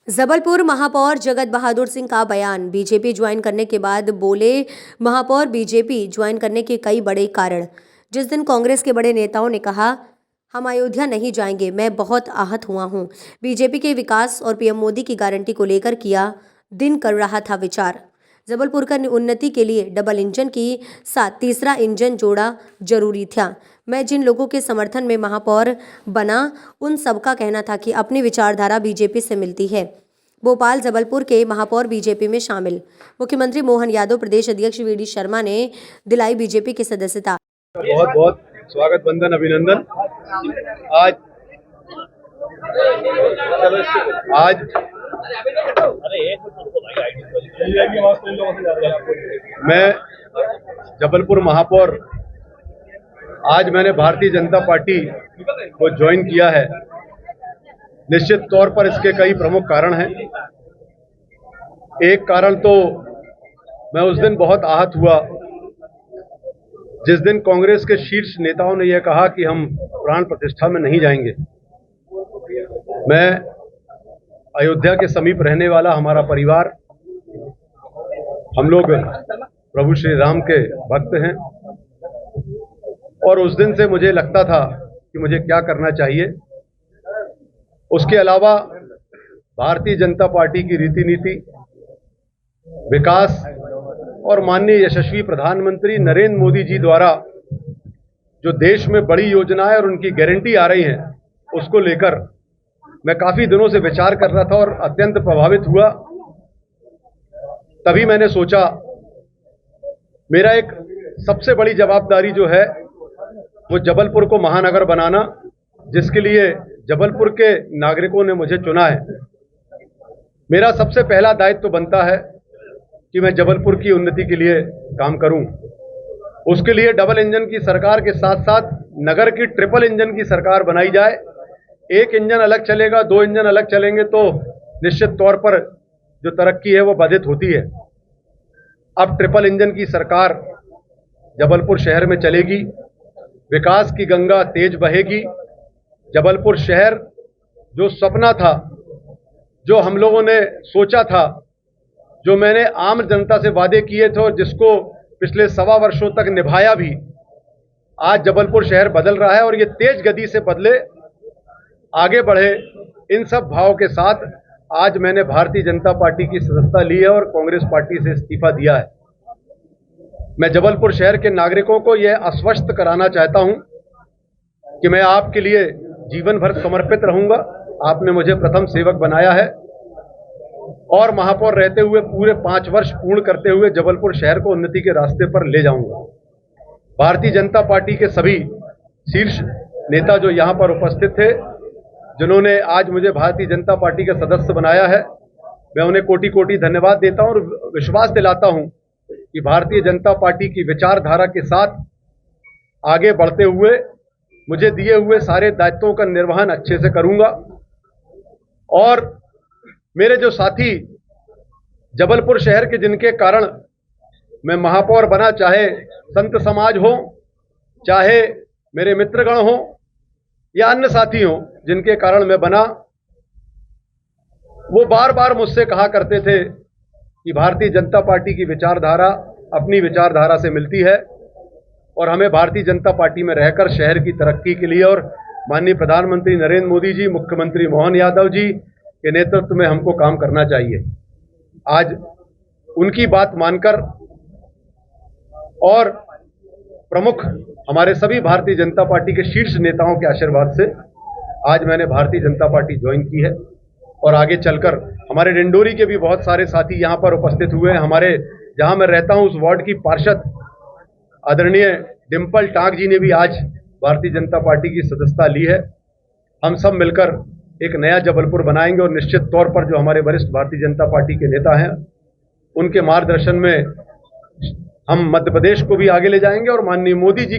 जबलपुर महापौर जगत बहादुर सिंह का बयान। बीजेपी ज्वाइन करने के बाद बोले महापौर बीजेपी ज्वाइन करने के कई बड़े कारण। जिस दिन कांग्रेस के बड़े नेताओं ने कहा हम अयोध्या नहीं जाएंगे, मैं बहुत आहत हुआ हूं। बीजेपी के विकास और पीएम मोदी की गारंटी को लेकर किया दिन कर रहा था विचार। जबलपुर का उन्नति के लिए डबल इंजन की साथ तीसरा इंजन जोड़ा जरूरी था। मैं जिन लोगों के समर्थन में महापौर बना उन सबका कहना था कि अपनी विचारधारा बीजेपी से मिलती है। भोपाल जबलपुर के महापौर बीजेपी में शामिल। मुख्यमंत्री मोहन यादव, प्रदेश अध्यक्ष वी डी शर्मा ने दिलाई बीजेपी की सदस्यता। बहुत बहुत स्वागत, वंदन, अभिनंदन। आज मैं जबलपुर महापौर, आज मैंने भारतीय जनता पार्टी को ज्वाइन किया है। निश्चित तौर पर इसके कई प्रमुख कारण हैं। एक कारण तो मैं उस दिन बहुत आहत हुआ जिस दिन कांग्रेस के शीर्ष नेताओं ने यह कहा कि हम प्राण प्रतिष्ठा में नहीं जाएंगे। मैं अयोध्या के समीप रहने वाला, हमारा परिवार, हम लोग प्रभु श्री राम के भक्त हैं और उस दिन से मुझे लगता था कि मुझे क्या करना चाहिए। उसके अलावा भारतीय जनता पार्टी की रीति नीति, विकास और माननीय यशस्वी प्रधानमंत्री नरेंद्र मोदी जी द्वारा जो देश में बड़ी योजनाएं और उनकी गारंटी आ रही हैं, उसको लेकर मैं काफी दिनों से विचार कर रहा था और अत्यंत प्रभावित हुआ। तभी मैंने सोचा मेरा एक सबसे बड़ी जवाबदारी जो है वो जबलपुर को महानगर बनाना, जिसके लिए जबलपुर के नागरिकों ने मुझे चुना है। मेरा सबसे पहला दायित्व तो बनता है कि मैं जबलपुर की उन्नति के लिए काम करूं। उसके लिए डबल इंजन की सरकार के साथ साथ नगर की ट्रिपल इंजन की सरकार बनाई जाए। एक इंजन अलग चलेगा, दो इंजन अलग चलेंगे तो निश्चित तौर पर जो तरक्की है वो बाधित होती है। अब ट्रिपल इंजन की सरकार जबलपुर शहर में चलेगी, विकास की गंगा तेज बहेगी। जबलपुर शहर जो सपना था, जो हम लोगों ने सोचा था, जो मैंने आम जनता से वादे किए थे और जिसको पिछले 1.25 वर्षों तक निभाया भी, आज जबलपुर शहर बदल रहा है और ये तेज गति से बदले, आगे बढ़े। इन सब भाव के साथ आज मैंने भारतीय जनता पार्टी की सदस्यता ली है और कांग्रेस पार्टी से इस्तीफा दिया है। मैं जबलपुर शहर के नागरिकों को यह आश्वस्त कराना चाहता हूं कि मैं आपके लिए जीवन भर समर्पित रहूंगा। आपने मुझे प्रथम सेवक बनाया है और महापौर रहते हुए पूरे 5 वर्ष पूर्ण करते हुए जबलपुर शहर को उन्नति के रास्ते पर ले जाऊंगा। भारतीय जनता पार्टी के सभी शीर्ष नेता जो यहां पर उपस्थित थे, जिन्होंने आज मुझे भारतीय जनता पार्टी का सदस्य बनाया है, मैं उन्हें कोटि कोटि धन्यवाद देता हूं और विश्वास दिलाता हूं कि भारतीय जनता पार्टी की विचारधारा के साथ आगे बढ़ते हुए मुझे दिए हुए सारे दायित्वों का निर्वहन अच्छे से करूंगा। और मेरे जो साथी जबलपुर शहर के, जिनके कारण मैं महापौर बना, चाहे संत समाज हो, चाहे मेरे मित्रगण हो या अन्य साथी हो, जिनके कारण मैं बना, वो बार बार मुझसे कहा करते थे कि भारतीय जनता पार्टी की विचारधारा अपनी विचारधारा से मिलती है और हमें भारतीय जनता पार्टी में रहकर शहर की तरक्की के लिए और माननीय प्रधानमंत्री नरेंद्र मोदी जी, मुख्यमंत्री मोहन यादव जी के नेतृत्व में हमको काम करना चाहिए। आज उनकी बात मानकर और प्रमुख हमारे सभी भारतीय जनता पार्टी के शीर्ष नेताओं के आशीर्वाद से आज मैंने भारतीय जनता पार्टी ज्वाइन की है और आगे चलकर हमारे डिंडोरी के भी बहुत सारे साथी यहाँ पर उपस्थित हुए हैं। हमारे जहाँ मैं रहता हूँ उस वार्ड की पार्षद आदरणीय डिम्पल टांक जी ने भी आज भारतीय जनता पार्टी की सदस्यता ली है। हम सब मिलकर एक नया जबलपुर बनाएंगे और निश्चित तौर पर जो हमारे वरिष्ठ भारतीय जनता पार्टी के नेता हैं, उनके मार्गदर्शन में हम मध्य प्रदेश को भी आगे ले जाएंगे और माननीय मोदी जी